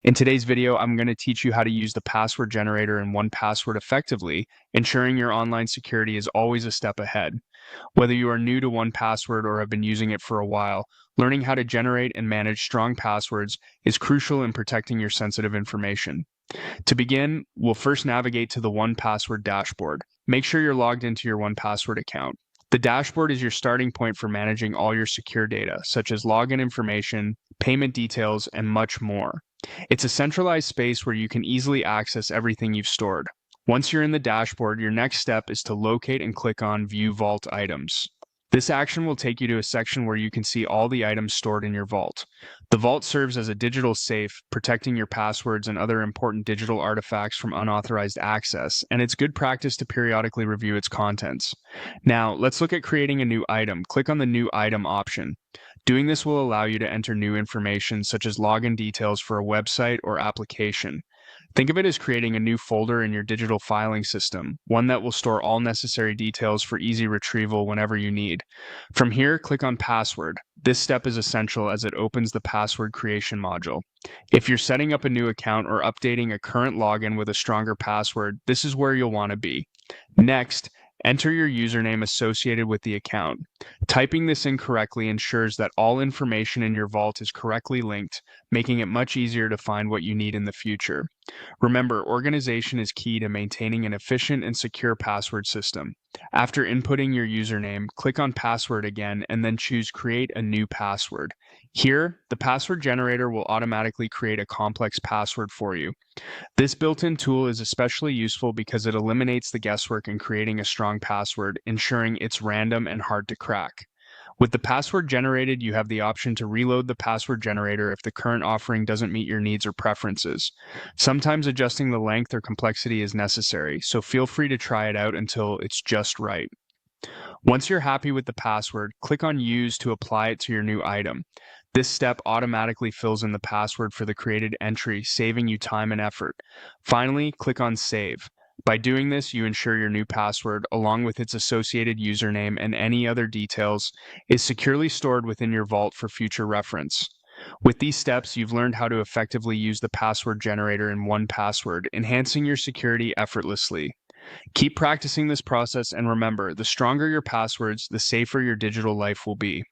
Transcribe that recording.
In today's video, I'm going to teach you how to use the password generator in 1Password effectively, ensuring your online security is always a step ahead. Whether you are new to 1Password or have been using it for a while, learning how to generate and manage strong passwords is crucial in protecting your sensitive information. To begin, we'll first navigate to the 1Password dashboard. Make sure you're logged into your 1Password account. The dashboard is your starting point for managing all your secure data, such as login information, payment details, and much more. It's a centralized space where you can easily access everything you've stored. Once you're in the dashboard, your next step is to locate and click on View Vault Items. This action will take you to a section where you can see all the items stored in your vault. The vault serves as a digital safe, protecting your passwords and other important digital artifacts from unauthorized access, and it's good practice to periodically review its contents. Now, let's look at creating a new item. Click on the New Item option. Doing this will allow you to enter new information such as login details for a website or application. Think of it as creating a new folder in your digital filing system, one that will store all necessary details for easy retrieval whenever you need. From here, click on Password. This step is essential as it opens the password creation module. If you're setting up a new account or updating a current login with a stronger password, this is where you'll want to be. Next, enter your username associated with the account. Typing this in correctly ensures that all information in your vault is correctly linked, making it much easier to find what you need in the future. Remember, organization is key to maintaining an efficient and secure password system. After inputting your username, click on Password again and then choose Create a New Password. Here, the password generator will automatically create a complex password for you. This built-in tool is especially useful because it eliminates the guesswork in creating a strong password, ensuring it's random and hard to crack. With the password generated, you have the option to reload the password generator if the current offering doesn't meet your needs or preferences. Sometimes adjusting the length or complexity is necessary, so feel free to try it out until it's just right. Once you're happy with the password, click on Use to apply it to your new item. This step automatically fills in the password for the created entry, saving you time and effort. Finally, click on Save. By doing this, you ensure your new password, along with its associated username and any other details, is securely stored within your vault for future reference. With these steps, you've learned how to effectively use the password generator in 1Password, enhancing your security effortlessly. Keep practicing this process and remember, the stronger your passwords, the safer your digital life will be.